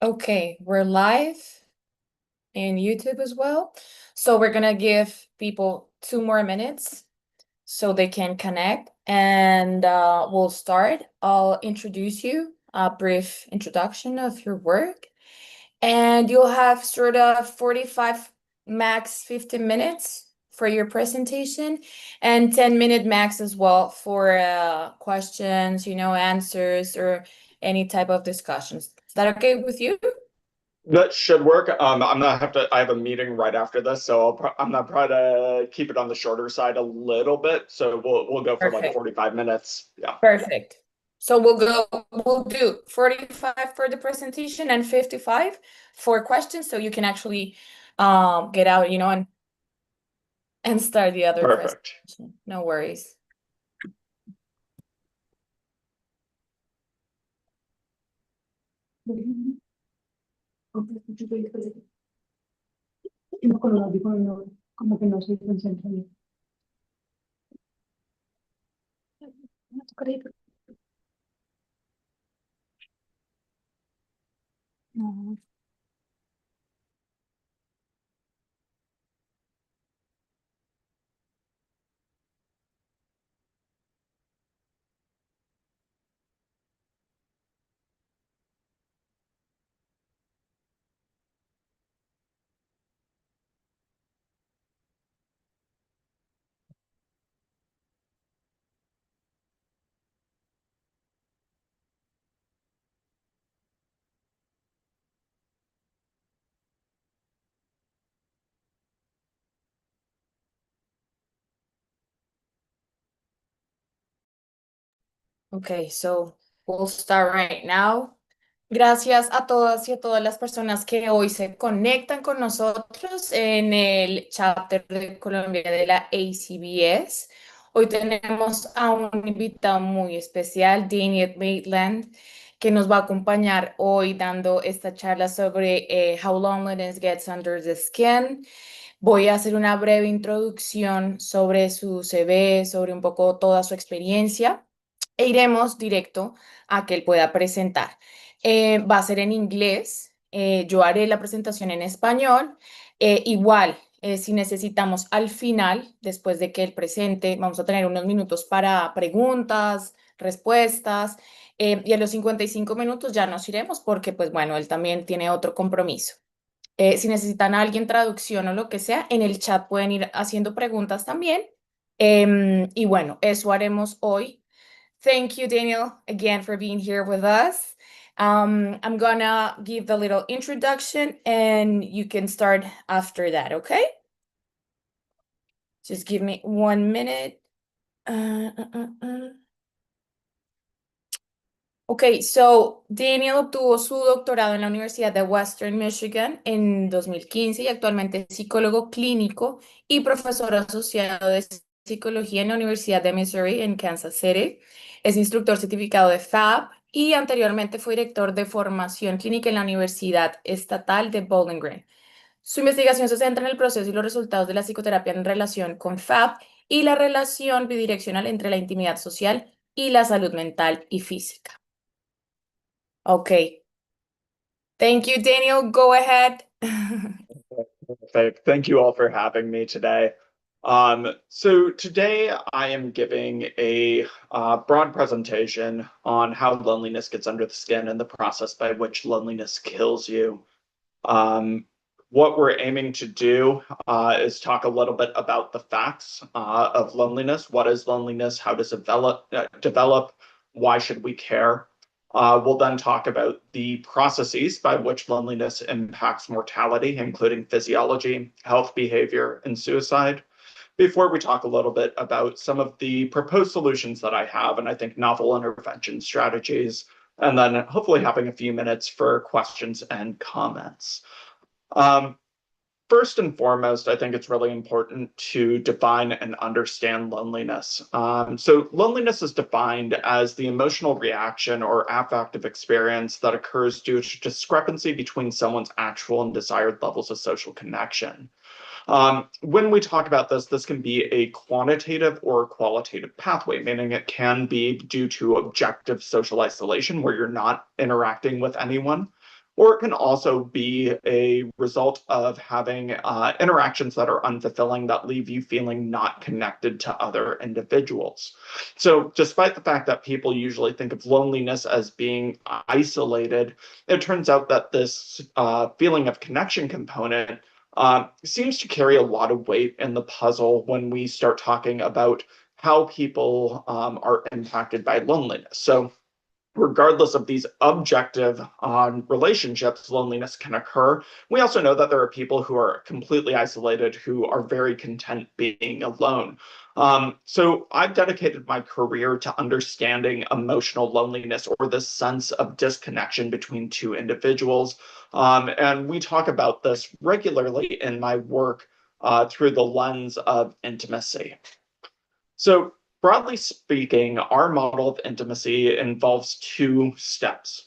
Okay, we're live in YouTube as well. So we're gonna give people 2 more minutes so they can connect and we'll start. I'll introduce you, a brief introduction of your work, and you'll have sort of 45 max 15 minutes for your presentation and 10-minute max as well for questions, answers or any type of discussions. Is that okay with you? That should work. I have a meeting right after this, so I'm not trying to keep it on the shorter side a little bit. So we'll go for like Perfect. 45 minutes. Yeah. Perfect. So we'll do 45 for the presentation and 55 for questions so you can actually get out, and start the other Perfect. presentation. No worries. Con los audífonos como que no se concentra bien. No. Okay, so we'll start right now. Gracias a todas y a todas las personas que hoy se conectan con nosotros en el chapter de Colombia de la ACBS. Hoy tenemos a un invitado muy especial, Daniel Maitland, que nos va a acompañar hoy dando esta charla sobre How Loneliness Gets Under the Skin. Voy a hacer una breve introducción sobre su CV, sobre un poco toda su experiencia e iremos directo a que él pueda presentar. Va a ser en inglés, yo haré la presentación en español. Igual, si necesitamos al final, después de que él presente, vamos a tener unos minutos para preguntas, respuestas, y a los 55 minutos ya nos iremos porque, pues bueno, él también tiene otro compromiso. Si necesitan a alguien traducción o lo que sea, en el chat pueden ir haciendo preguntas también. Y bueno, eso haremos hoy. Thank you, Daniel, again for being here with us. I'm gonna give the little introduction and you can start after that, okay? Just give me 1 minute. Uh, uh, uh, uh. Ok, so Daniel obtuvo su doctorado en la Universidad de Western Michigan en 2015 y actualmente es psicólogo clínico y profesor asociado de psicología en la Universidad de Missouri en Kansas City. Es instructor certificado de FAB y anteriormente fue director de formación clínica en la Universidad Estatal de Bowling Green. Su investigación se centra en el proceso y los resultados de la psicoterapia en relación con FAB y la relación bidireccional entre la intimidad social y la salud mental y física. Okay. Thank you, Daniel. Go ahead. Perfect. Thank you all for having me today. So today I am giving a broad presentation on how loneliness gets under the skin and the process by which loneliness kills you. Um, what we're aiming to do is talk a little bit about the facts of loneliness. What is loneliness? How does it develop? Why should we care? We'll then talk about the processes by which loneliness impacts mortality, including physiology, health behavior, and suicide, before we talk a little bit about some of the proposed solutions that I have, and I think novel intervention strategies, and then hopefully having a few minutes for questions and comments. First and foremost, I think it's really important to define and understand loneliness. So loneliness is defined as the emotional reaction or affective experience that occurs due to discrepancy between someone's actual and desired levels of social connection. When we talk about this, this can be a quantitative or qualitative pathway, meaning it can be due to objective social isolation where you're not interacting with anyone. or it can also be a result of having interactions that are unfulfilling that leave you feeling not connected to other individuals. So despite the fact that people usually think of loneliness as being isolated, it turns out that this feeling of connection component seems to carry a lot of weight in the puzzle when we start talking about how people are impacted by loneliness. So regardless of these objective relationships, loneliness can occur. We also know that there are people who are completely isolated who are very content being alone. So I've dedicated my career to understanding emotional loneliness, or this sense of disconnection between two individuals. And we talk about this regularly in my work through the lens of intimacy. So broadly speaking, our model of intimacy involves two steps.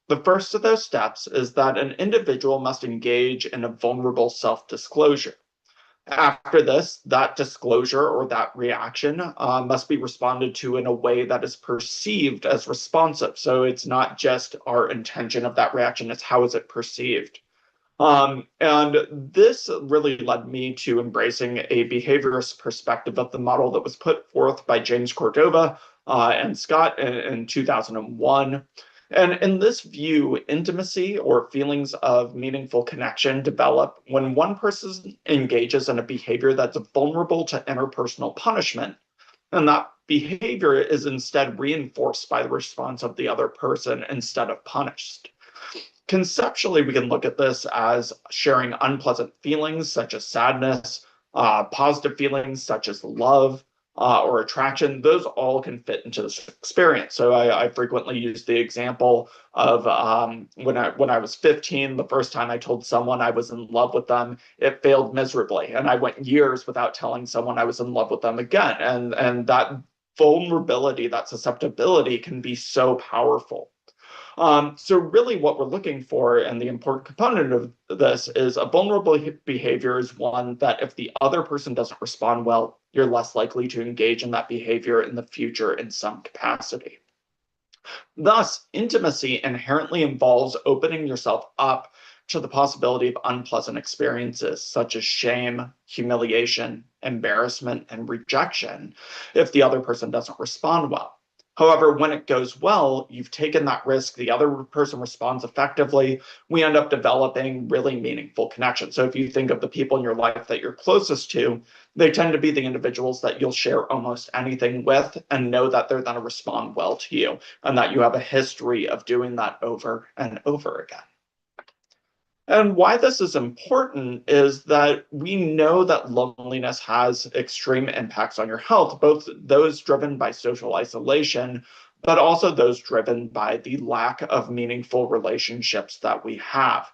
The first of those steps is that an individual must engage in a vulnerable self-disclosure. After this, that disclosure or that reaction must be responded to in a way that is perceived as responsive. So it's not just our intention of that reaction, it's how is it perceived. And this really led me to embracing a behaviorist perspective of the model that was put forth by James Cordova and Scott in 2001. And in this view, intimacy or feelings of meaningful connection develop when one person engages in a behavior that's vulnerable to interpersonal punishment. And that behavior is instead reinforced by the response of the other person instead of punished. Conceptually, we can look at this as sharing unpleasant feelings such as sadness, positive feelings such as love or attraction. Those all can fit into this experience. So I frequently use the example of when I was 15, the first time I told someone I was in love with them, it failed miserably, and I went years without telling someone I was in love with them again. And that vulnerability, that susceptibility, can be so powerful. So really what we're looking for, and the important component of this, is a vulnerable behavior is one that if the other person doesn't respond well, you're less likely to engage in that behavior in the future in some capacity. Thus, intimacy inherently involves opening yourself up to the possibility of unpleasant experiences such as shame, humiliation, embarrassment, and rejection if the other person doesn't respond well. However, when it goes well, you've taken that risk, the other person responds effectively, we end up developing really meaningful connections. So if you think of the people in your life that you're closest to, they tend to be the individuals that you'll share almost anything with and know that they're going to respond well to you and that you have a history of doing that over and over again. And why this is important is that we know that loneliness has extreme impacts on your health, both those driven by social isolation, but also those driven by the lack of meaningful relationships that we have.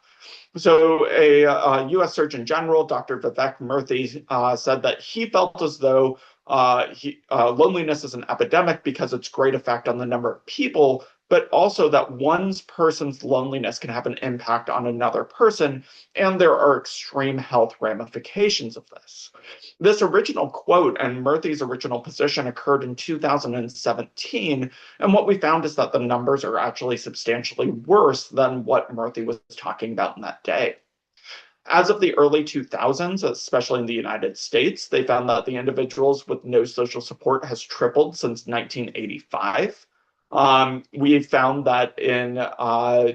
So a US Surgeon General, Dr. Vivek Murthy, said that he felt as though loneliness is an epidemic because its great effect on the number of people, but also that one person's loneliness can have an impact on another person, and there are extreme health ramifications of this. This original quote and Murthy's original position occurred in 2017, and what we found is that the numbers are actually substantially worse than what Murthy was talking about in that day. As of the early 2000s, especially in the United States, they found that the individuals with no social support has tripled since 1985. We found that in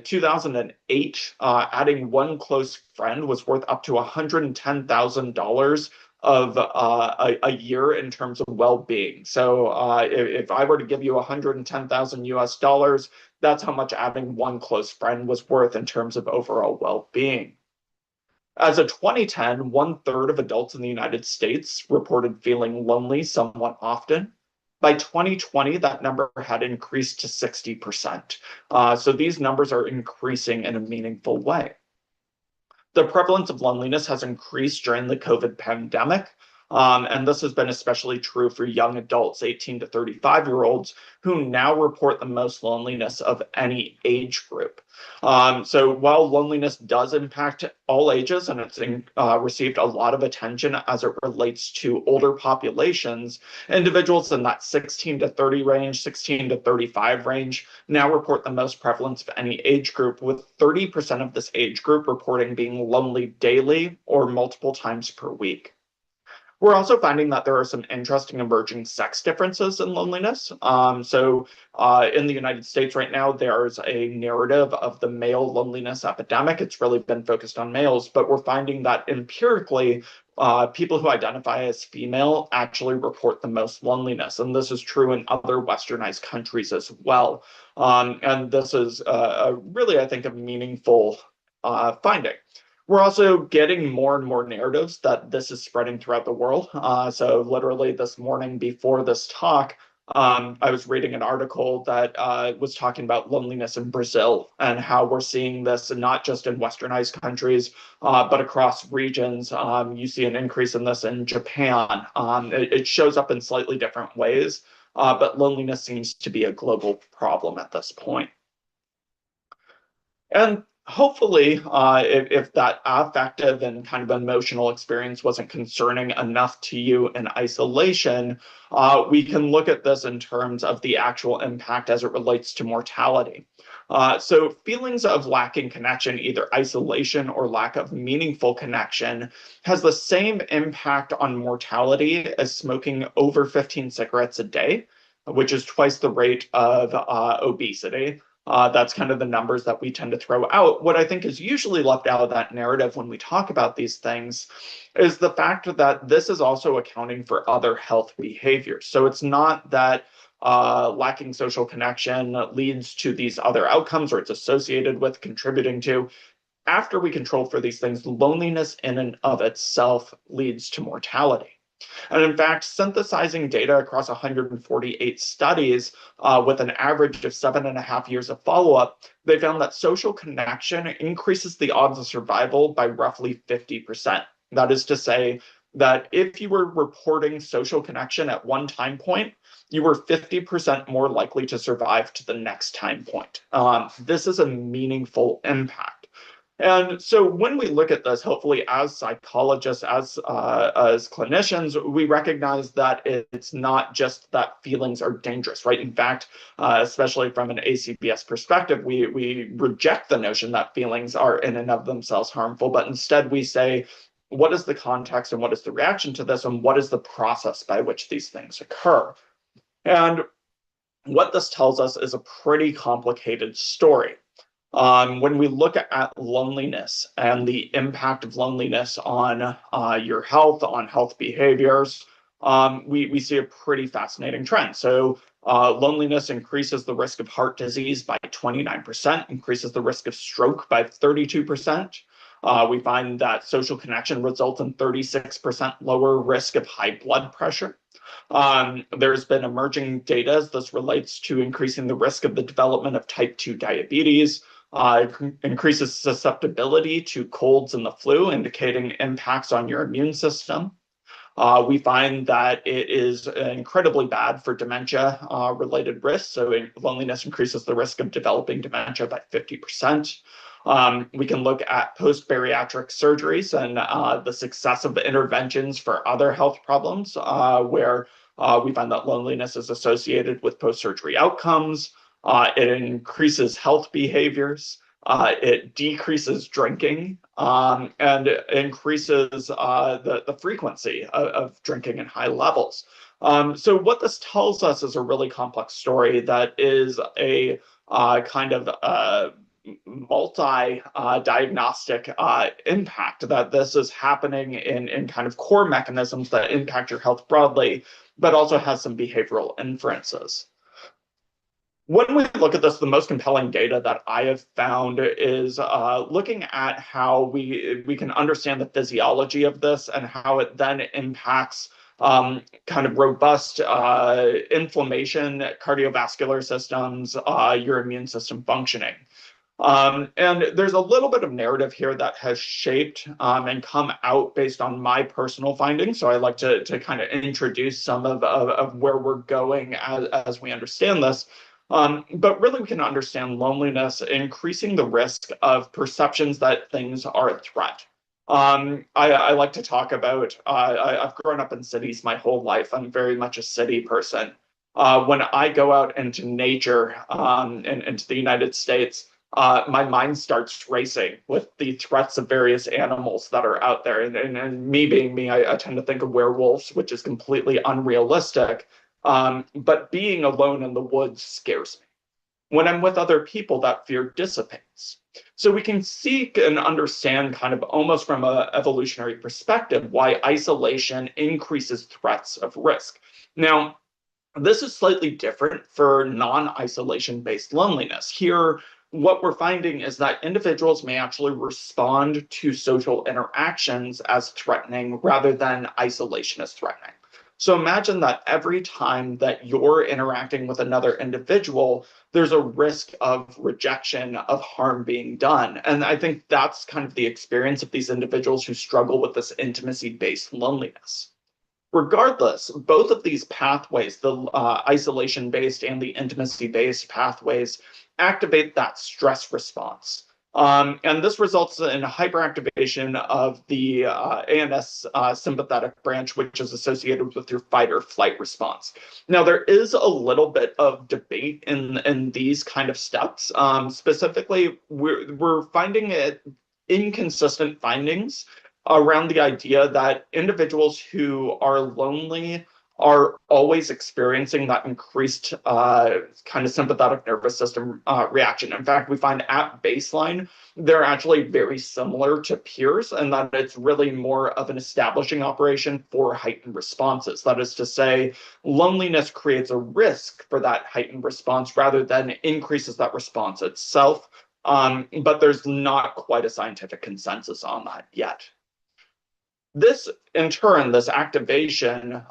2008, adding one close friend was worth up to $110,000 of a year in terms of well-being. So if I were to give you 110,000 US dollars, that's how much adding one close friend was worth in terms of overall well-being. As of 2010, 1/3 of adults in the United States reported feeling lonely somewhat often. By 2020, that number had increased to 60%. So these numbers are increasing in a meaningful way. The prevalence of loneliness has increased during the COVID pandemic. And this has been especially true for young adults, 18 to 35-year-olds, who now report the most loneliness of any age group. So while loneliness does impact all ages, and it's received a lot of attention as it relates to older populations, individuals in that 16 to 30 range, 16 to 35 range, now report the most prevalence of any age group, with 30% of this age group reporting being lonely daily or multiple times per week. We're also finding that there are some interesting emerging sex differences in loneliness. In the United States right now, there's a narrative of the male loneliness epidemic. It's really been focused on males, but we're finding that empirically, people who identify as female actually report the most loneliness. And this is true in other westernized countries as well. And this is really, I think, a meaningful finding. We're also getting more and more narratives that this is spreading throughout the world. So literally this morning before this talk, I was reading an article that was talking about loneliness in Brazil and how we're seeing this not just in westernized countries, but across regions. You see an increase in this in Japan. It shows up in slightly different ways, but loneliness seems to be a global problem at this point. And hopefully, if that affective and kind of emotional experience wasn't concerning enough to you in isolation, we can look at this in terms of the actual impact as it relates to mortality. So feelings of lacking connection, either isolation or lack of meaningful connection, has the same impact on mortality as smoking over 15 cigarettes a day, which is twice the rate of obesity. That's kind of the numbers that we tend to throw out. What I think is usually left out of that narrative when we talk about these things is the fact that this is also accounting for other health behaviors. So it's not that lacking social connection leads to these other outcomes or it's associated with contributing to. After we control for these things, loneliness in and of itself leads to mortality. And in fact, synthesizing data across 148 studies with an average of 7.5 years of follow-up, they found that social connection increases the odds of survival by roughly 50%. That is to say that if you were reporting social connection at one time point, you were 50% more likely to survive to the next time point. This is a meaningful impact. And so when we look at this, hopefully as psychologists, as clinicians, we recognize that it's not just that feelings are dangerous, right? In fact, especially from an ACBS perspective, we reject the notion that feelings are in and of themselves harmful, but instead we say, what is the context and what is the reaction to this, and what is the process by which these things occur? And what this tells us is a pretty complicated story. When we look at loneliness and the impact of loneliness on your health, on health behaviors, we see a pretty fascinating trend. So loneliness increases the risk of heart disease by 29%, increases the risk of stroke by 32%. We find that social connection results in 36% lower risk of high blood pressure. There's been emerging data as this relates to increasing the risk of the development of type 2 diabetes, increases susceptibility to colds and the flu, indicating impacts on your immune system. We find that it is incredibly bad for dementia related risks. So loneliness increases the risk of developing dementia by 50%. We can look at post-bariatric surgeries and the success of the interventions for other health problems, where we find that loneliness is associated with post-surgery outcomes. It increases health behaviors. It decreases drinking and increases the frequency of drinking in high levels. So what this tells us is a really complex story that is a kind of multi-diagnostic impact, that this is happening in kind of core mechanisms that impact your health broadly, but also has some behavioral inferences. When we look at this, the most compelling data that I have found is looking at how we can understand the physiology of this and how it then impacts kind of robust inflammation, cardiovascular systems, your immune system functioning. And there's a little bit of narrative here that has shaped and come out based on my personal findings. So I like to kind of introduce some of where we're going as we understand this. But really, we can understand loneliness increasing the risk of perceptions that things are a threat. I like to talk about, I've grown up in cities my whole life. I'm very much a city person. When I go out into nature and into the United States, my mind starts racing with the threats of various animals that are out there. And me being me, I tend to think of werewolves, which is completely unrealistic. But being alone in the woods scares me. When I'm with other people, that fear dissipates. So we can seek and understand, kind of almost from an evolutionary perspective, why isolation increases threats of risk. Now, this is slightly different for non-isolation based loneliness. Here, what we're finding is that individuals may actually respond to social interactions as threatening rather than isolation as threatening. So imagine that every time that you're interacting with another individual, there's a risk of rejection, of harm being done. And I think that's kind of the experience of these individuals who struggle with this intimacy-based loneliness. Regardless, both of these pathways, the isolation-based and the intimacy-based pathways, activate that stress response. And this results in a hyperactivation of the ANS sympathetic branch, which is associated with your fight or flight response. Now, there is a little bit of debate in these kind of steps. Specifically, we're finding it inconsistent findings around the idea that individuals who are lonely are always experiencing that increased kind of sympathetic nervous system reaction. In fact, we find at baseline, they're actually very similar to peers, and that it's really more of an establishing operation for heightened responses. That is to say, loneliness creates a risk for that heightened response rather than increases that response itself. But there's not quite a scientific consensus on that yet. This, in turn, this activation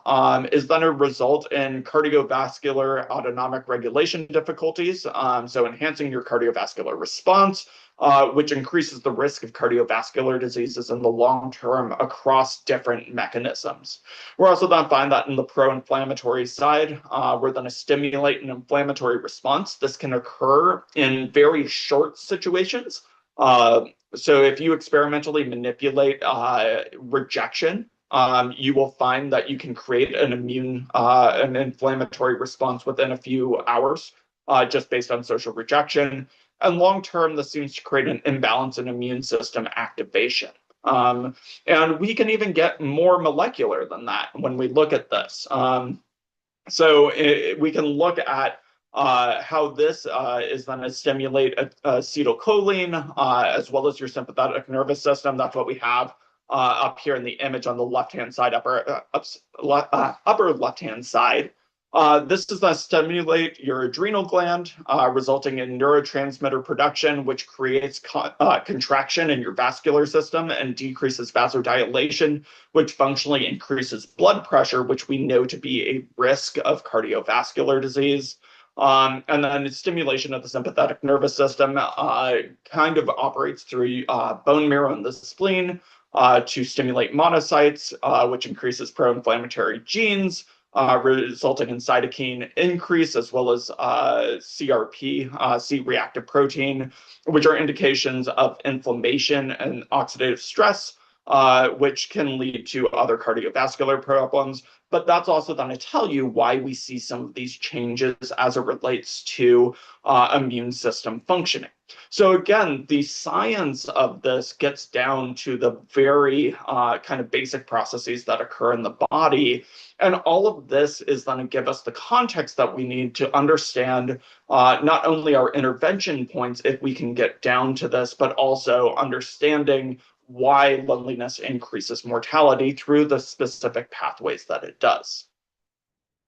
is then a result in cardiovascular autonomic regulation difficulties, so enhancing your cardiovascular response, which increases the risk of cardiovascular diseases in the long term across different mechanisms. We're also going to find that in the pro-inflammatory side, we're going to stimulate an inflammatory response. This can occur in very short situations. So if you experimentally manipulate rejection, you will find that you can create an an inflammatory response within a few hours, just based on social rejection. And long term, this seems to create an imbalance in immune system activation. And we can even get more molecular than that when we look at this. We can look at how this is going to stimulate acetylcholine as well as your sympathetic nervous system. That's what we have up here in the image on the left-hand side, upper left-hand side. This is going to stimulate your adrenal gland, resulting in neurotransmitter production, which creates contraction in your vascular system and decreases vasodilation, which functionally increases blood pressure, which we know to be a risk of cardiovascular disease. And then stimulation of the sympathetic nervous system kind of operates through bone marrow and the spleen to stimulate monocytes, which increases pro-inflammatory genes, resulting in cytokine increase, as well as CRP, C-reactive protein, which are indications of inflammation and oxidative stress, which can lead to other cardiovascular problems. But that's also going to tell you why we see some of these changes as it relates to immune system functioning. So again, the science of this gets down to the very kind of basic processes that occur in the body. And all of this is going to give us the context that we need to understand not only our intervention points, if we can get down to this, but also understanding why loneliness increases mortality through the specific pathways that it does.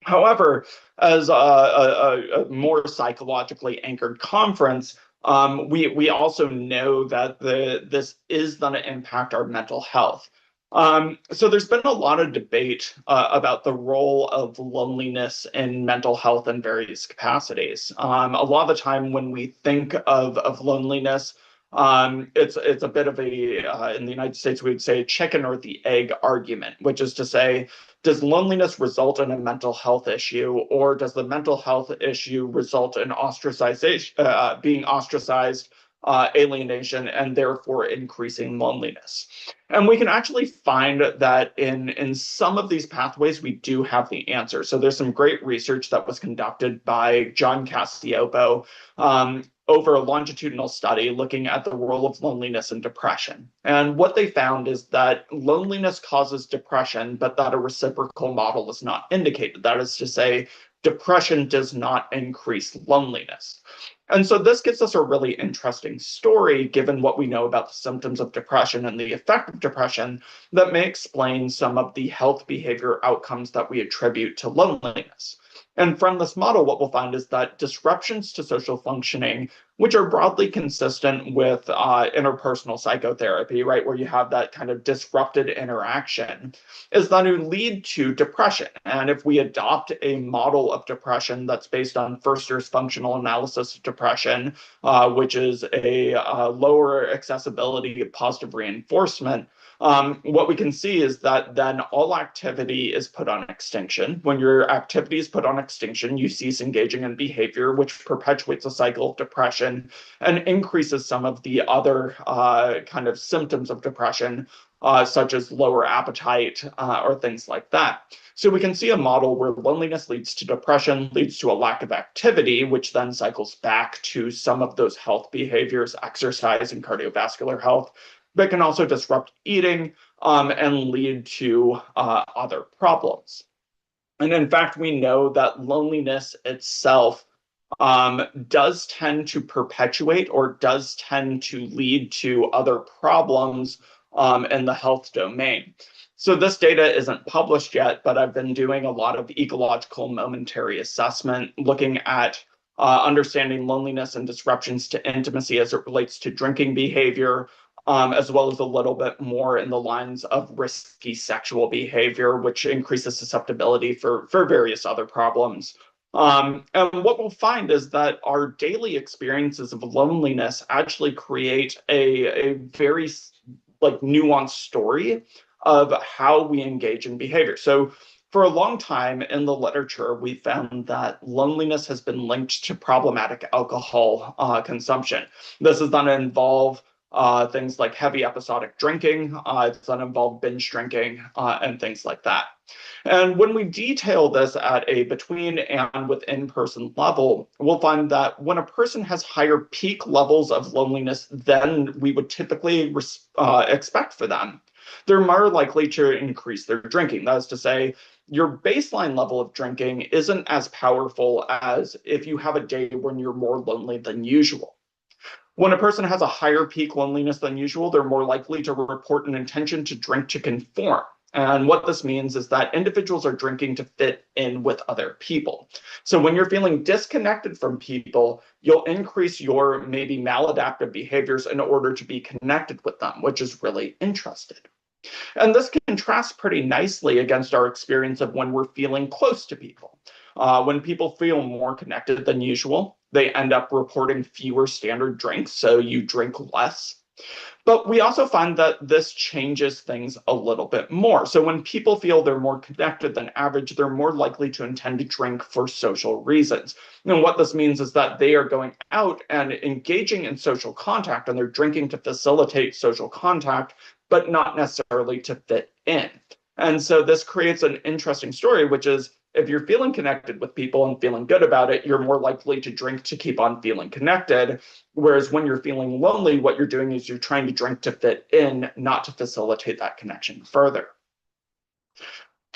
However, as a more psychologically anchored conference, we also know that this is going to impact our mental health. So there's been a lot of debate about the role of loneliness in mental health in various capacities. A lot of the time when we think of loneliness, it's a bit of a in the United States we would say chicken or the egg argument, which is to say, does loneliness result in a mental health issue, or does the mental health issue result in ostracization, being ostracized, alienation, and therefore increasing loneliness? And we can actually find that in some of these pathways, we do have the answer. So there's some great research that was conducted by John Cacioppo over a longitudinal study looking at the role of loneliness and depression. And what they found is that loneliness causes depression, but that a reciprocal model is not indicated. That is to say, depression does not increase loneliness. And so this gives us a really interesting story, given what we know about the symptoms of depression and the effect of depression, that may explain some of the health behavior outcomes that we attribute to loneliness. And from this model, what we'll find is that disruptions to social functioning, which are broadly consistent with interpersonal psychotherapy, right, where you have that kind of disrupted interaction, is going to lead to depression. And if we adopt a model of depression that's based on Forster's functional analysis of depression, which is a lower accessibility of positive reinforcement, what we can see is that then all activity is put on extinction. When your activity is put on extinction, you cease engaging in behavior, which perpetuates a cycle of depression and increases some of the other kind of symptoms of depression, such as lower appetite or things like that. So we can see a model where loneliness leads to depression, leads to a lack of activity, which then cycles back to some of those health behaviors, exercise and cardiovascular health, but can also disrupt eating and lead to other problems. And in fact, we know that loneliness itself does tend to perpetuate or does tend to lead to other problems in the health domain. So this data isn't published yet, but I've been doing a lot of ecological momentary assessment, looking at understanding loneliness and disruptions to intimacy as it relates to drinking behavior, as well as a little bit more in the lines of risky sexual behavior, which increases susceptibility for various other problems. And what we'll find is that our daily experiences of loneliness actually create a very nuanced story of how we engage in behavior. So for a long time in the literature, we found that loneliness has been linked to problematic alcohol consumption. This is going to involve things like heavy episodic drinking. It's going to involve binge drinking and things like that. And when we detail this at a between and within person level, we'll find that when a person has higher peak levels of loneliness than we would typically expect for them, they're more likely to increase their drinking. That is to say, your baseline level of drinking isn't as powerful as if you have a day when you're more lonely than usual. When a person has a higher peak loneliness than usual, they're more likely to report an intention to drink to conform. And what this means is that individuals are drinking to fit in with other people. So when you're feeling disconnected from people, you'll increase your maybe maladaptive behaviors in order to be connected with them, which is really interesting. And this contrasts pretty nicely against our experience of when we're feeling close to people. When people feel more connected than usual, they end up reporting fewer standard drinks, so you drink less. But we also find that this changes things a little bit more. So when people feel they're more connected than average, they're more likely to intend to drink for social reasons. And what this means is that they are going out and engaging in social contact, and they're drinking to facilitate social contact, but not necessarily to fit in. And so this creates an interesting story, which is if you're feeling connected with people and feeling good about it, you're more likely to drink to keep on feeling connected. Whereas when you're feeling lonely, what you're doing is you're trying to drink to fit in, not to facilitate that connection further.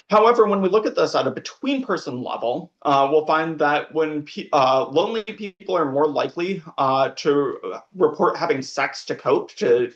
However, when we look at this at a between person level, we'll find that when lonely people are more likely to report having sex to cope, to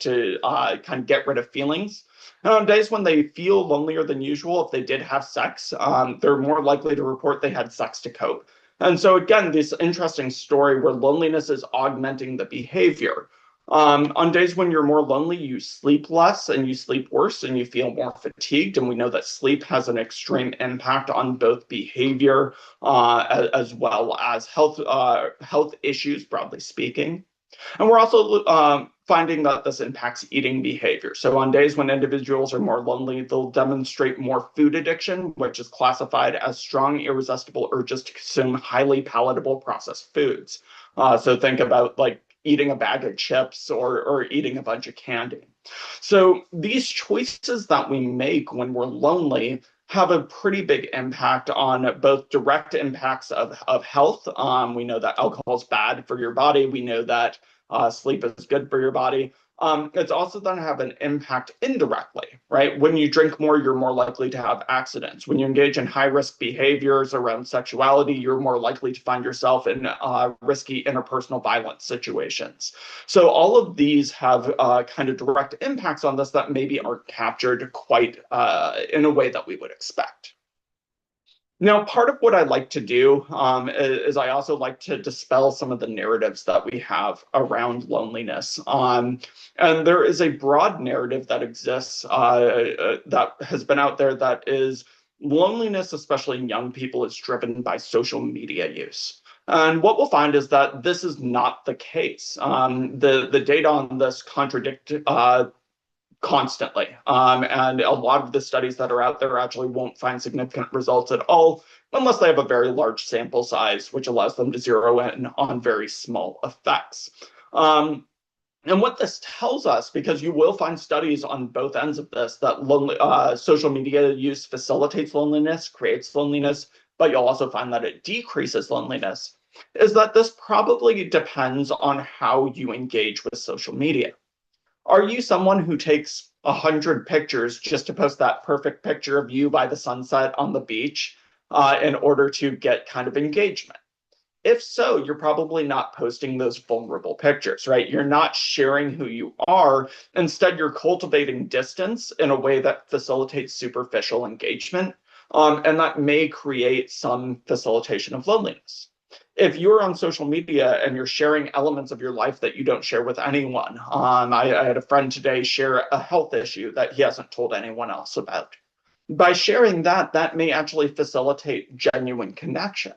kind of get rid of feelings. And on days when they feel lonelier than usual, if they did have sex, they're more likely to report they had sex to cope. And so again, this interesting story where loneliness is augmenting the behavior. On days when you're more lonely, you sleep less and you sleep worse and you feel more fatigued. And we know that sleep has an extreme impact on both behavior as well as health issues, broadly speaking. And we're also finding that this impacts eating behavior. So on days when individuals are more lonely, they'll demonstrate more food addiction, which is classified as strong, irresistible urges to consume highly palatable processed foods. So think about like eating a bag of chips or eating a bunch of candy. So these choices that we make when we're lonely have a pretty big impact on both direct impacts of health. We know that alcohol is bad for your body. We know that sleep is good for your body. It's also going to have an impact indirectly, right? When you drink more, you're more likely to have accidents. When you engage in high risk behaviors around sexuality, you're more likely to find yourself in risky interpersonal violence situations. So all of these have kind of direct impacts on this that maybe aren't captured quite in a way that we would expect. Now, part of what I like to do is I also like to dispel some of the narratives that we have around loneliness. And there is a broad narrative that exists that has been out there that is loneliness, especially in young people, is driven by social media use. And what we'll find is that this is not the case. The data on this contradict constantly. And a lot of the studies that are out there actually won't find significant results at all unless they have a very large sample size, which allows them to zero in on very small effects. And what this tells us, because you will find studies on both ends of this, that social media use facilitates loneliness, creates loneliness, but you'll also find that it decreases loneliness, is that this probably depends on how you engage with social media. Are you someone who takes 100 pictures just to post that perfect picture of you by the sunset on the beach in order to get kind of engagement? If so, you're probably not posting those vulnerable pictures, right? You're not sharing who you are. Instead, you're cultivating distance in a way that facilitates superficial engagement, and that may create some facilitation of loneliness. If you're on social media and you're sharing elements of your life that you don't share with anyone, I had a friend today share a health issue that he hasn't told anyone else about. By sharing that, that may actually facilitate genuine connection.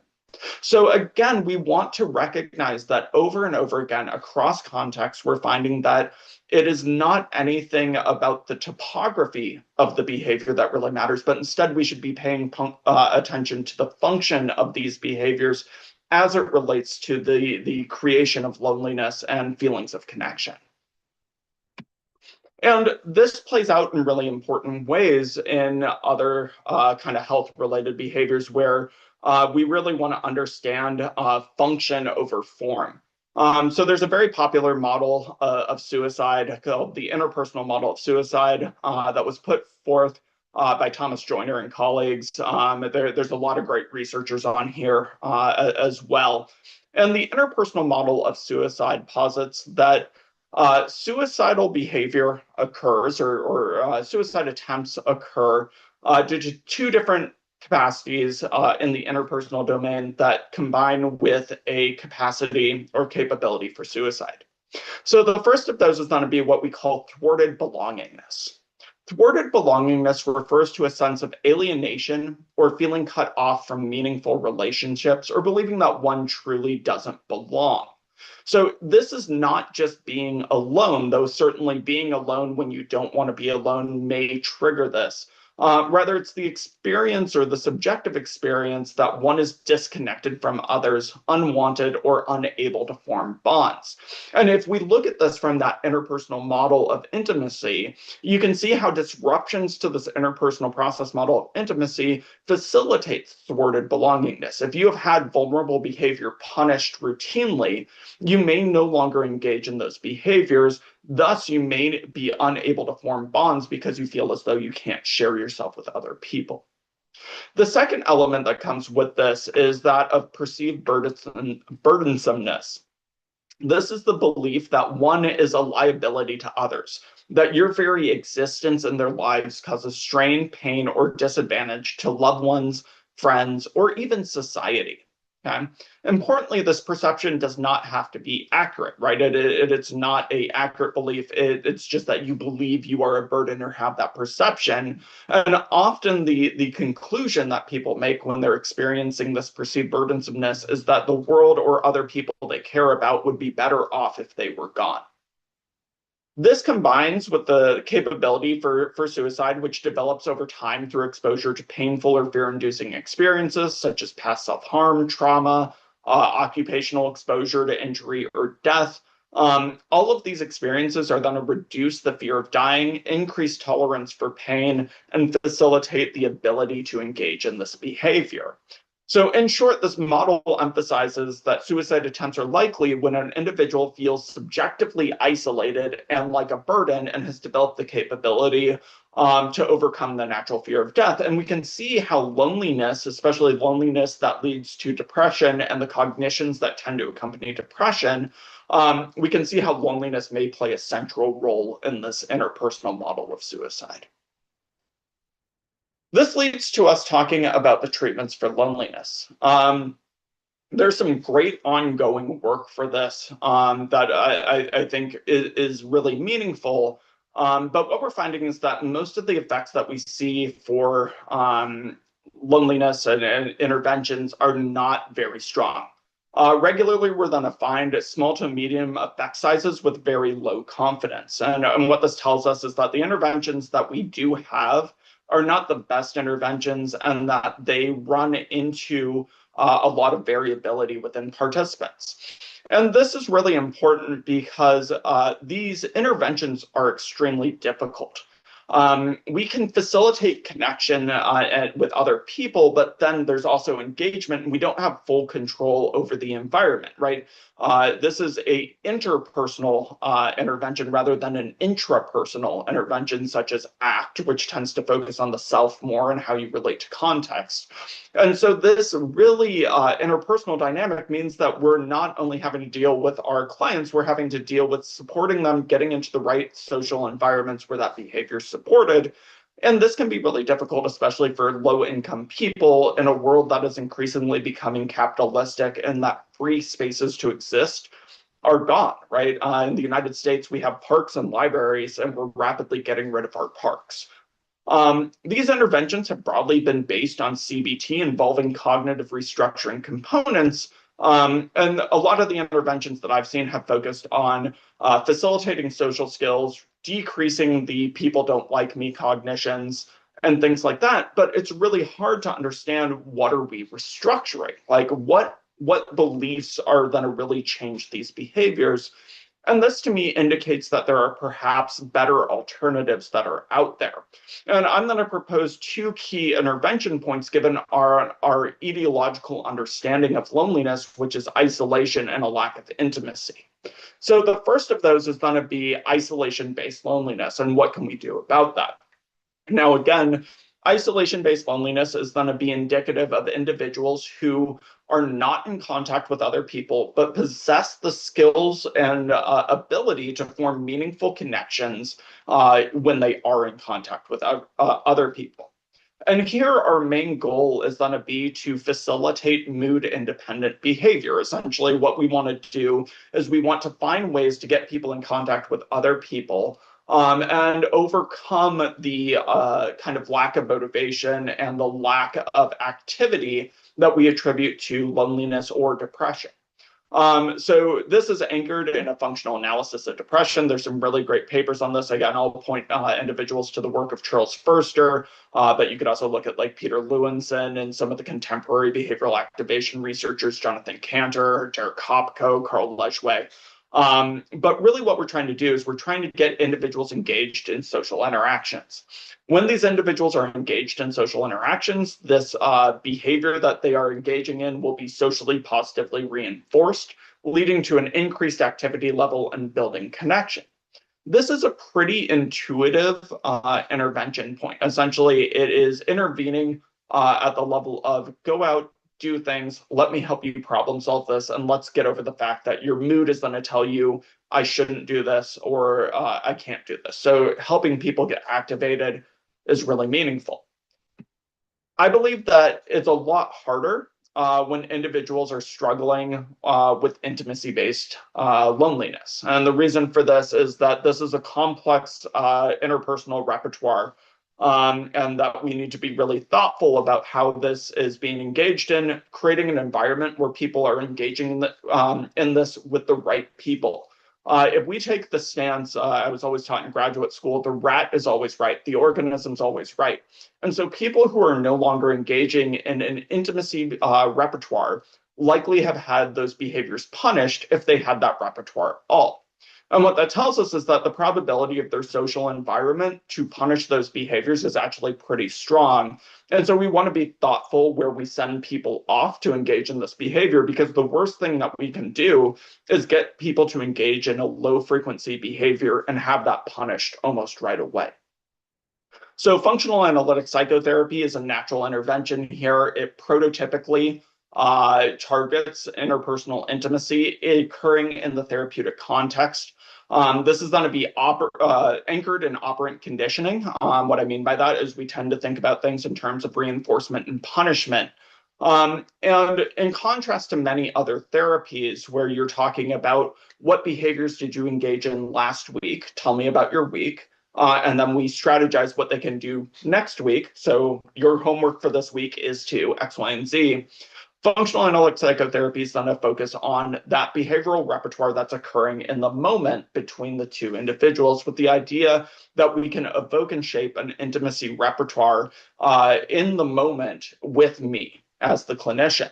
So again, we want to recognize that over and over again, across contexts, we're finding that it is not anything about the topography of the behavior that really matters, but instead we should be paying attention to the function of these behaviors as it relates to the creation of loneliness and feelings of connection. And this plays out in really important ways in other kind of health-related behaviors where we really want to understand function over form. So there's a very popular model of suicide called the interpersonal model of suicide that was put forth by Thomas Joyner and colleagues. There's a lot of great researchers on here as well. And the interpersonal model of suicide posits that suicidal behavior occurs or suicide attempts occur due to two different capacities in the interpersonal domain that combine with a capacity or capability for suicide. So the first of those is going to be what we call thwarted belongingness. Thwarted belongingness refers to a sense of alienation or feeling cut off from meaningful relationships or believing that one truly doesn't belong. So this is not just being alone, though certainly being alone when you don't want to be alone may trigger this. Rather, it's the experience or the subjective experience that one is disconnected from others, unwanted, or unable to form bonds. And if we look at this from that interpersonal model of intimacy, you can see how disruptions to this interpersonal process model of intimacy facilitates thwarted belongingness. If you have had vulnerable behavior punished routinely, you may no longer engage in those behaviors. Thus, you may be unable to form bonds because you feel as though you can't share yourself with other people. The second element that comes with this is that of perceived burdensomeness. This is the belief that one is a liability to others, that your very existence in their lives causes strain, pain, or disadvantage to loved ones, friends, or even society. Okay. Importantly, this perception does not have to be accurate, right? It's not an accurate belief. It's just that you believe you are a burden or have that perception. And often the conclusion that people make when they're experiencing this perceived burdensomeness is that the world or other people they care about would be better off if they were gone. This combines with the capability for suicide, which develops over time through exposure to painful or fear-inducing experiences, such as past self-harm, trauma, occupational exposure to injury or death. All of these experiences are going to reduce the fear of dying, increase tolerance for pain, and facilitate the ability to engage in this behavior. So in short, this model emphasizes that suicide attempts are likely when an individual feels subjectively isolated and like a burden and has developed the capability to overcome the natural fear of death. And we can see how loneliness, especially loneliness that leads to depression and the cognitions that tend to accompany depression, we can see how loneliness may play a central role in this interpersonal model of suicide. This leads to us talking about the treatments for loneliness. There's some great ongoing work for this that I think is really meaningful. But what we're finding is that most of the effects that we see for loneliness and interventions are not very strong. Regularly, we're going to find small to medium effect sizes with very low confidence. And what this tells us is that the interventions that we do have are not the best interventions and that they run into a lot of variability within participants. And this is really important because these interventions are extremely difficult. We can facilitate connection with other people, but then there's also engagement, and we don't have full control over the environment, right? This is a interpersonal intervention rather than an intrapersonal intervention, such as ACT, which tends to focus on the self more and how you relate to context. And so this really interpersonal dynamic means that we're not only having to deal with our clients, we're having to deal with supporting them getting into the right social environments where that behavior is supported. And this can be really difficult, especially for low-income people in a world that is increasingly becoming capitalistic and that free spaces to exist are gone, right? In the United States, we have parks and libraries, and we're rapidly getting rid of our parks. These interventions have broadly been based on CBT involving cognitive restructuring components. And a lot of the interventions that I've seen have focused on facilitating social skills, decreasing the people don't like me cognitions, and things like that. But it's really hard to understand what are we restructuring? Like what beliefs are going to really change these behaviors? And this to me indicates that there are perhaps better alternatives that are out there. And I'm going to propose two key intervention points given our etiological understanding of loneliness, which is isolation and a lack of intimacy. So the first of those is going to be isolation-based loneliness, and what can we do about that? Now, again, isolation-based loneliness is going to be indicative of individuals who are not in contact with other people, but possess the skills and ability to form meaningful connections when they are in contact with other people. And here our main goal is going to be to facilitate mood-independent behavior. Essentially, what we want to do is we want to find ways to get people in contact with other people and overcome the kind of lack of motivation and the lack of activity that we attribute to loneliness or depression. So this is anchored in a functional analysis of depression. There's some really great papers on this. Again, I'll point individuals to the work of Charles Furster, but you could also look at like Peter Lewinson and some of the contemporary behavioral activation researchers, Jonathan Cantor, Derek Kopko, Carl Leschway. But really what we're trying to do is we're trying to get individuals engaged in social interactions. When these individuals are engaged in social interactions, this behavior that they are engaging in will be socially positively reinforced, leading to an increased activity level and building connection. This is a pretty intuitive intervention point. Essentially, it is intervening at the level of go out, do things, let me help you problem solve this, and let's get over the fact that your mood is going to tell you I shouldn't do this or I can't do this. So helping people get activated is really meaningful. I believe that it's a lot harder when individuals are struggling with intimacy-based loneliness. And the reason for this is that this is a complex interpersonal repertoire, and that we need to be really thoughtful about how this is being engaged in, creating an environment where people are engaging in this with the right people. If we take the stance, I was always taught in graduate school, the rat is always right, the organism's always right. And so people who are no longer engaging in an intimacy repertoire likely have had those behaviors punished if they had that repertoire at all. And what that tells us is that the probability of their social environment to punish those behaviors is actually pretty strong. And so we want to be thoughtful where we send people off to engage in this behavior, because the worst thing that we can do is get people to engage in a low frequency behavior and have that punished almost right away. So functional analytic psychotherapy is a natural intervention here. It prototypically targets interpersonal intimacy occurring in the therapeutic context. This is going to be anchored in operant conditioning. What I mean by that is we tend to think about things in terms of reinforcement and punishment. And in contrast to many other therapies where you're talking about what behaviors did you engage in last week, tell me about your week, and then we strategize what they can do next week. So your homework for this week is to X, Y, and Z. Functional analytic psychotherapy is then a focus on that behavioral repertoire that's occurring in the moment between the two individuals, with the idea that we can evoke and shape an intimacy repertoire in the moment with me as the clinician.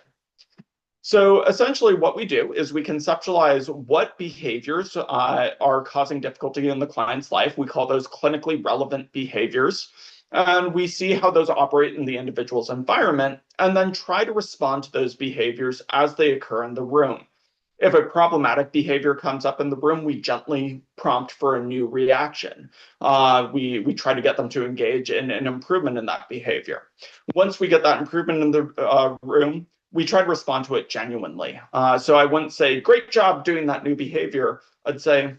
So essentially what we do is we conceptualize what behaviors are causing difficulty in the client's life. We call those clinically relevant behaviors. And we see how those operate in the individual's environment, and then try to respond to those behaviors as they occur in the room. If a problematic behavior comes up in the room, we gently prompt for a new reaction. We try to get them to engage in an improvement in that behavior. Once we get that improvement in the room, we try to respond to it genuinely. So I wouldn't say, great job doing that new behavior. I'd say,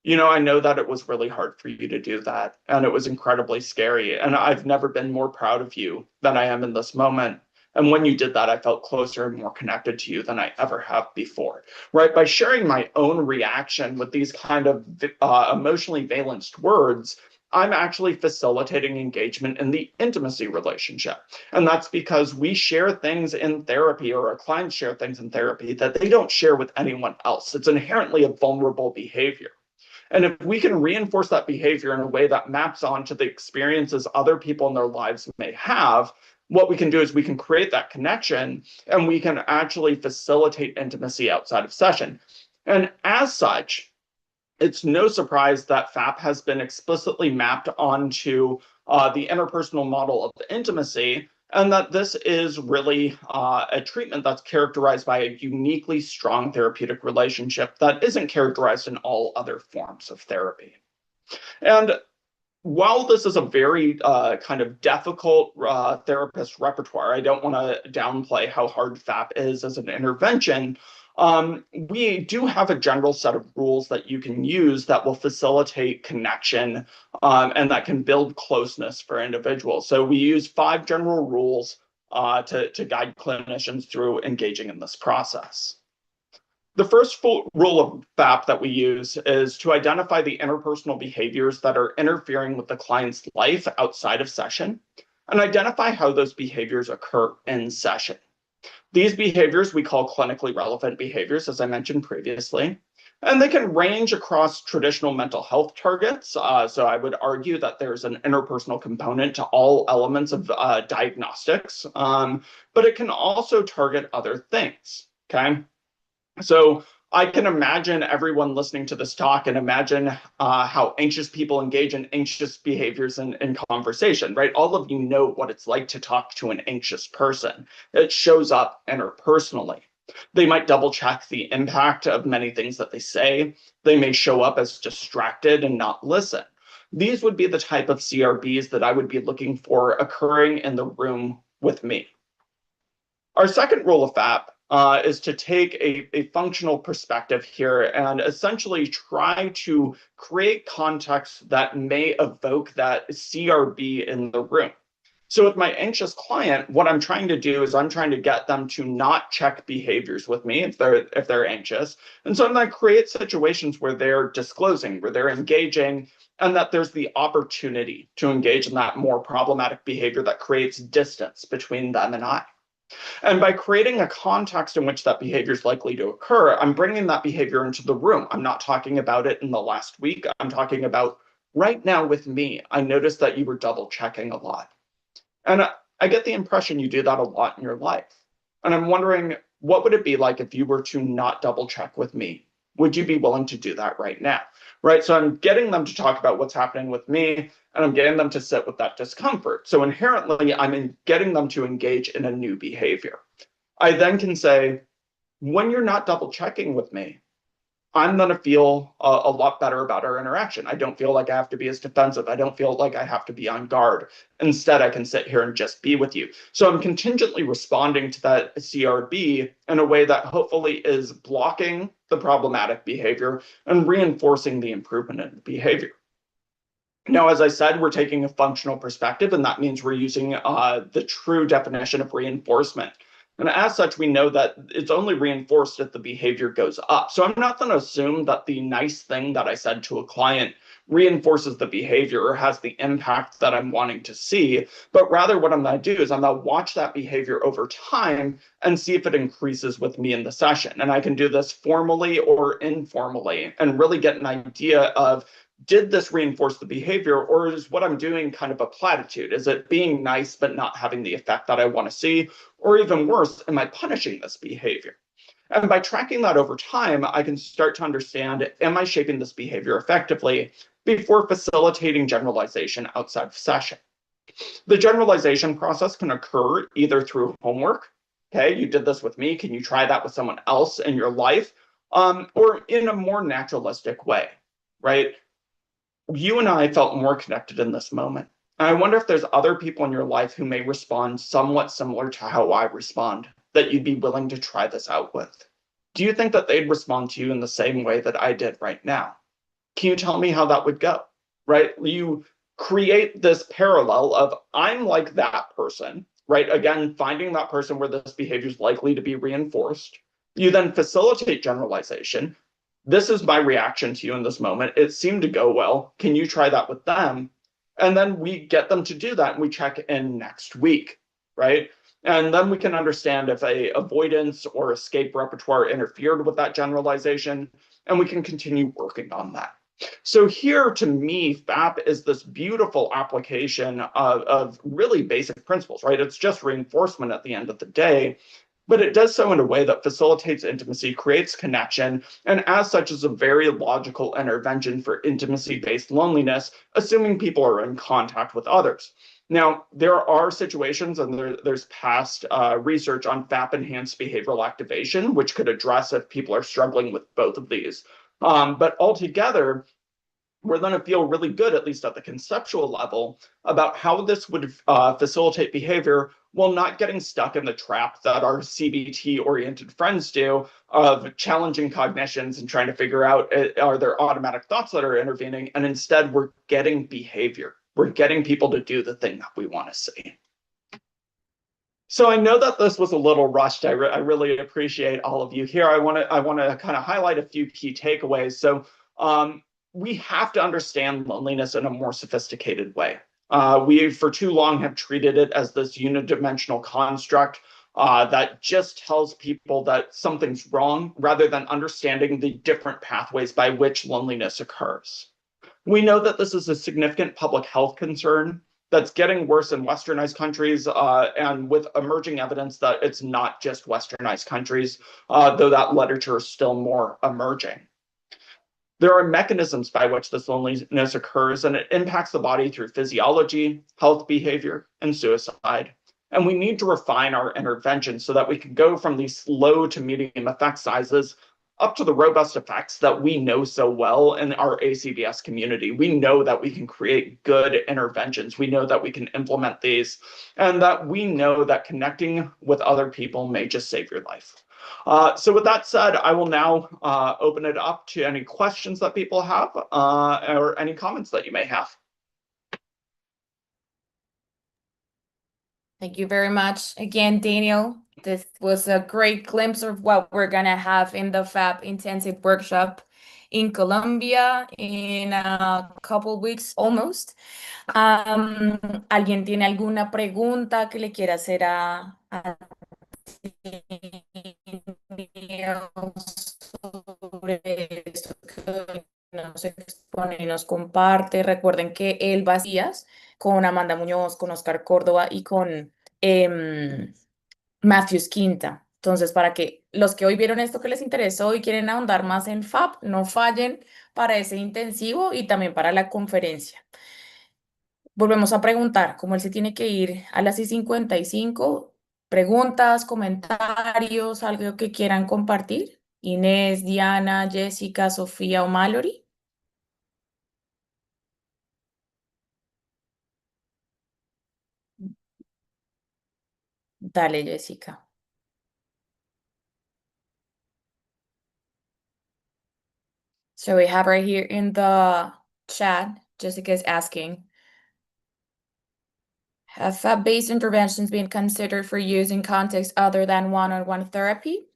I know that it was really hard for you to do that, and it was incredibly scary. And I've never been more proud of you than I am in this moment. And when you did that, I felt closer and more connected to you than I ever have before, right? By sharing my own reaction with these kind of emotionally valenced words, I'm actually facilitating engagement in the intimacy relationship. And that's because we share things in therapy, or our clients share things in therapy that they don't share with anyone else. It's inherently a vulnerable behavior. And if we can reinforce that behavior in a way that maps onto the experiences other people in their lives may have, what we can do is we can create that connection, and we can actually facilitate intimacy outside of session. And as such, it's no surprise that FAP has been explicitly mapped onto the interpersonal model of intimacy, and that this is really a treatment that's characterized by a uniquely strong therapeutic relationship that isn't characterized in all other forms of therapy. And while this is a very kind of difficult therapist repertoire, I don't want to downplay how hard FAP is as an intervention. We do have a general set of rules that you can use that will facilitate connection and that can build closeness for individuals. So we use 5 general rules to guide clinicians through engaging in this process. The first rule of FAP that we use is to identify the interpersonal behaviors that are interfering with the client's life outside of session, and identify how those behaviors occur in session. These behaviors we call clinically relevant behaviors, as I mentioned previously, and they can range across traditional mental health targets. So I would argue that there's an interpersonal component to all elements of diagnostics, but it can also target other things, okay? So I can imagine everyone listening to this talk and imagine how anxious people engage in anxious behaviors in conversation, right? All of you know what it's like to talk to an anxious person. It shows up interpersonally. They might double check the impact of many things that they say. They may show up as distracted and not listen. These would be the type of CRBs that I would be looking for occurring in the room with me. Our second rule of FAP is to take a functional perspective here and essentially try to create context that may evoke that CRB in the room. So with my anxious client, what I'm trying to do is I'm trying to get them to not check behaviors with me if they're anxious. And so I'm going to create situations where they're disclosing, where they're engaging, and that there's the opportunity to engage in that more problematic behavior that creates distance between them and I. And by creating a context in which that behavior is likely to occur, I'm bringing that behavior into the room. I'm not talking about it in the last week. I'm talking about right now with me. I noticed that you were double checking a lot. And I get the impression you do that a lot in your life. And I'm wondering, what would it be like if you were to not double check with me? Would you be willing to do that right now? Right. So I'm getting them to talk about what's happening with me, and I'm getting them to sit with that discomfort. So inherently, getting them to engage in a new behavior. I then can say, when you're not double checking with me, I'm going to feel a lot better about our interaction. I don't feel like I have to be as defensive. I don't feel like I have to be on guard. Instead, I can sit here and just be with you. So I'm contingently responding to that CRB in a way that hopefully is blocking the problematic behavior and reinforcing the improvement in the behavior. Now, as I said, we're taking a functional perspective, and that means we're using the true definition of reinforcement. And as such, we know that it's only reinforced if the behavior goes up. So I'm not going to assume that the nice thing that I said to a client reinforces the behavior or has the impact that I'm wanting to see, but rather what I'm going to do is I'm going to watch that behavior over time and see if it increases with me in the session. And I can do this formally or informally and really get an idea of, did this reinforce the behavior, or is what I'm doing kind of a platitude? Is it being nice but not having the effect that I want to see? Or even worse, am I punishing this behavior? And by tracking that over time, I can start to understand, am I shaping this behavior effectively before facilitating generalization outside of session? The generalization process can occur either through homework. Okay, you did this with me. Can you try that with someone else in your life? Or in a more naturalistic way, right? You and I felt more connected in this moment. And I wonder if there's other people in your life who may respond somewhat similar to how I respond, that you'd be willing to try this out with. Do you think that they'd respond to you in the same way that I did right now? Can you tell me how that would go? Right? You create this parallel of, I'm like that person, right? Again, finding that person where this behavior is likely to be reinforced. You then facilitate generalization. This is my reaction to you in this moment. It seemed to go well. Can you try that with them? And then we get them to do that and we check in next week, right? And then we can understand if a avoidance or escape repertoire interfered with that generalization, and we can continue working on that. So here, to me, FAP is this beautiful application of really basic principles, right? It's just reinforcement at the end of the day, but it does so in a way that facilitates intimacy, creates connection, and as such is a very logical intervention for intimacy-based loneliness, assuming people are in contact with others. Now, there are situations, and there's past research on FAP-enhanced behavioral activation, which could address if people are struggling with both of these. But altogether, we're going to feel really good, at least at the conceptual level, about how this would facilitate behavior while not getting stuck in the trap that our CBT-oriented friends do of challenging cognitions and trying to figure out, are there automatic thoughts that are intervening? And instead, we're getting behavior. We're getting people to do the thing that we want to see. So I know that this was a little rushed. I really appreciate all of you here. I want to kind of highlight a few key takeaways. So we have to understand loneliness in a more sophisticated way. We, for too long, have treated it as this unidimensional construct that just tells people that something's wrong, rather than understanding the different pathways by which loneliness occurs. We know that this is a significant public health concern that's getting worse in westernized countries, and with emerging evidence that it's not just westernized countries, though that literature is still more emerging. There are mechanisms by which this loneliness occurs, and it impacts the body through physiology, health behavior, and suicide. And we need to refine our intervention so that we can go from these low to medium effect sizes up to the robust effects that we know so well in our ACBS community. We know that we can create good interventions. We know that we can implement these, and that we know that connecting with other people may just save your life. So with that said, I will now open it up to any questions that people have or any comments that you may have. Thank you very much again, Daniel. This was a great glimpse of what we're gonna have in the FAB Intensive Workshop in Colombia in a couple weeks almost. ¿Alguien tiene alguna pregunta que le quiera hacer a Daniel sobre esto que nos expone y nos comparte? Recuerden que él vacías con Amanda Muñoz, con Oscar Córdoba y con em, Matthews Quinta. Entonces, para que los que hoy vieron esto que les interesó y quieren ahondar más en FAB, no fallen para ese intensivo y también para la conferencia. Volvemos a preguntar, como él se tiene que ir a las 6:55, preguntas, comentarios, algo que quieran compartir. Inés, Diana, Jessica, Sofía o Mallory. Dale, Jessica. So we have right here in the chat, Jessica is asking, have FAB-based interventions been considered for use in contexts other than one-on-one therapy?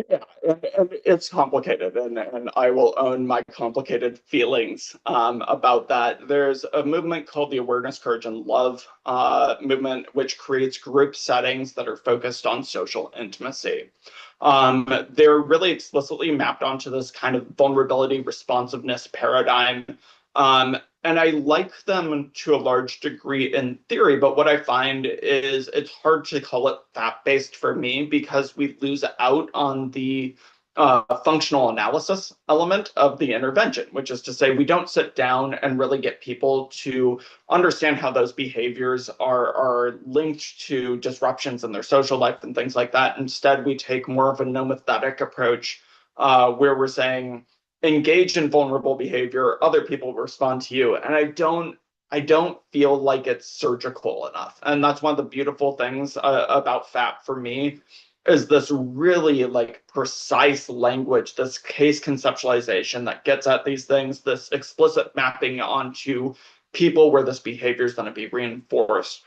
Yeah, and it's complicated, and I will own my complicated feelings about that. There's a movement called the Awareness, Courage, and Love movement, which creates group settings that are focused on social intimacy. They're really explicitly mapped onto this kind of vulnerability responsiveness paradigm. And I like them to a large degree in theory, but what I find is it's hard to call it fact-based for me because we lose out on the functional analysis element of the intervention, which is to say we don't sit down and really get people to understand how those behaviors are linked to disruptions in their social life and things like that. Instead, we take more of a nomothetic approach where we're saying, engage in vulnerable behavior, other people respond to you. And I don't feel like it's surgical enough. And that's one of the beautiful things about FAP for me is this really like precise language, this case conceptualization that gets at these things, this explicit mapping onto people where this behavior is going to be reinforced.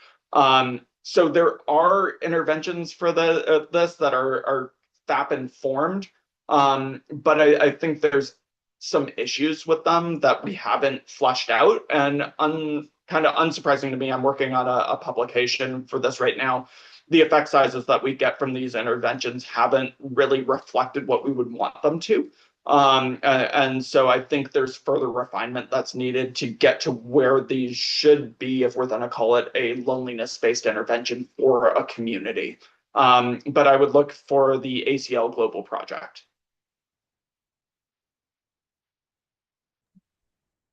So there are interventions for this that are FAP informed, but I think there's some issues with them that we haven't fleshed out. And kind of unsurprising to me, I'm working on a publication for this right now. The effect sizes that we get from these interventions haven't really reflected what we would want them to. And so I think there's further refinement that's needed to get to where these should be if we're going to call it a loneliness-based intervention for a community. But I would look for the ACL Global Project.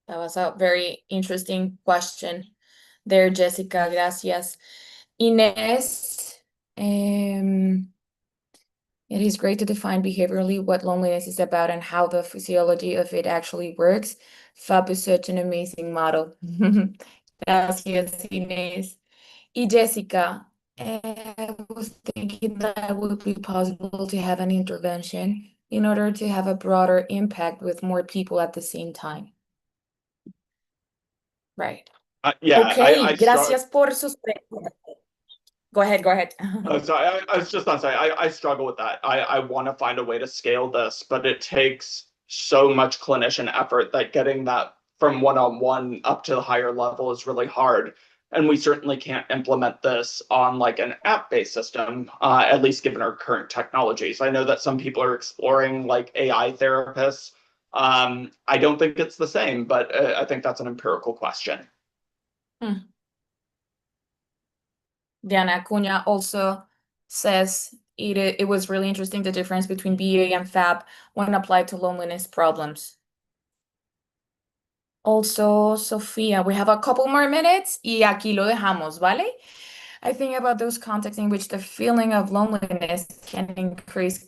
That was a very interesting question there, Jessica. Gracias. Inés, it is great to define behaviorally what loneliness is about and how the physiology of it actually works. FAB is such an amazing model. Gracias, Inés. Y Jessica, I was thinking that it would be possible to have an intervention in order to have a broader impact with more people at the same time. Right. Yeah, Okay, gracias por sus preguntas. Go ahead, go ahead. Sorry, I was just on say I struggle with that. I want to find a way to scale this, but it takes so much clinician effort that getting that from one-on-one up to the higher level is really hard. And we certainly can't implement this on like an app-based system, at least given our current technologies. I know that some people are exploring like AI therapists. I don't think it's the same, but I think that's an empirical question. Diana Acuña also says it was really interesting the difference between BA and FAB when applied to loneliness problems. Also, Sofía, we have a couple more minutes y aquí lo dejamos, ¿vale? I think about those contexts in which the feeling of loneliness can increase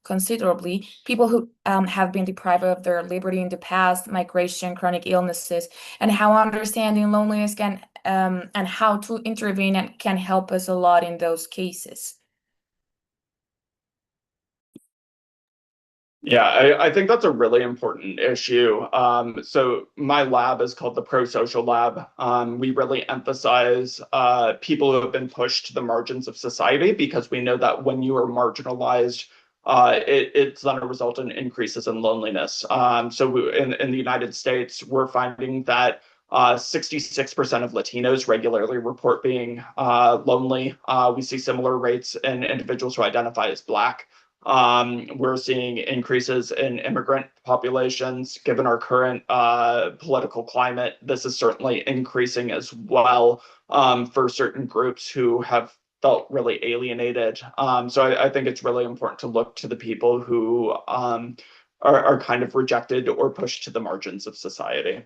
considerably. People who have been deprived of their liberty in the past, migration, chronic illnesses, and how understanding loneliness can and how to intervene and can help us a lot in those cases. Yeah, I think that's a really important issue. So my lab is called the Pro-Social Lab. We really emphasize people who have been pushed to the margins of society because we know that when you are marginalized, it's going to result in increases in loneliness. In the United States, we're finding that 66% of Latinos regularly report being lonely. We see similar rates in individuals who identify as Black. We're seeing increases in immigrant populations. Given our current political climate, this is certainly increasing as well for certain groups who have felt really alienated. I think it's really important to look to the people who are kind of rejected or pushed to the margins of society.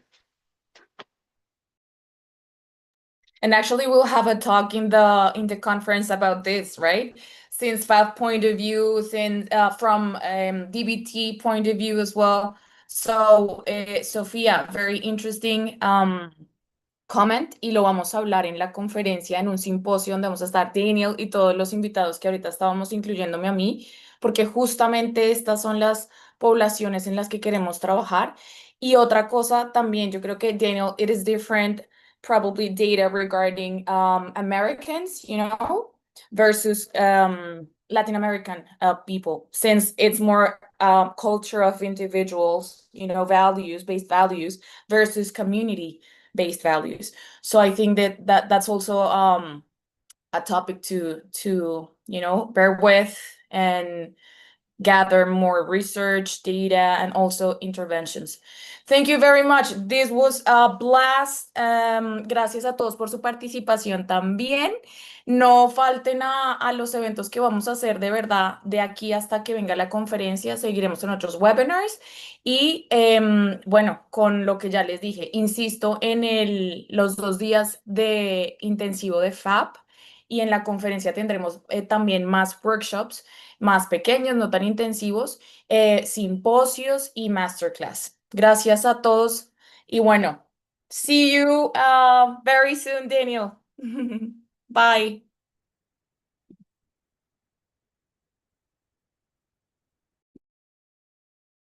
And actually, we'll have a talk in the conference about this, right? Since FAF point of view, since from DBT point of view as well. So, Sofía, very interesting comment y lo vamos a hablar en la conferencia, en un simposio donde vamos a estar Daniel y todos los invitados que ahorita estábamos incluyéndome a mí, porque justamente estas son las poblaciones en las que queremos trabajar. Y otra cosa también, yo creo que Daniel, it is different, probably data regarding Americans, versus Latin American people, since it's more culture of individuals, values, based values versus community-based values. So I think that's also a topic to bear with and gather more research, data, and also interventions. Thank you very much. This was a blast. Gracias a todos por su participación también. No falten a los eventos que vamos a hacer de verdad de aquí hasta que venga la conferencia. Seguiremos en otros webinars. Y bueno, con lo que ya les dije, insisto en los 2 días de intensivo de FAP y en la conferencia tendremos también más workshops más pequeños, no tan intensivos, simposios y masterclass. Gracias a todos y bueno, see you very soon, Daniel. Bye.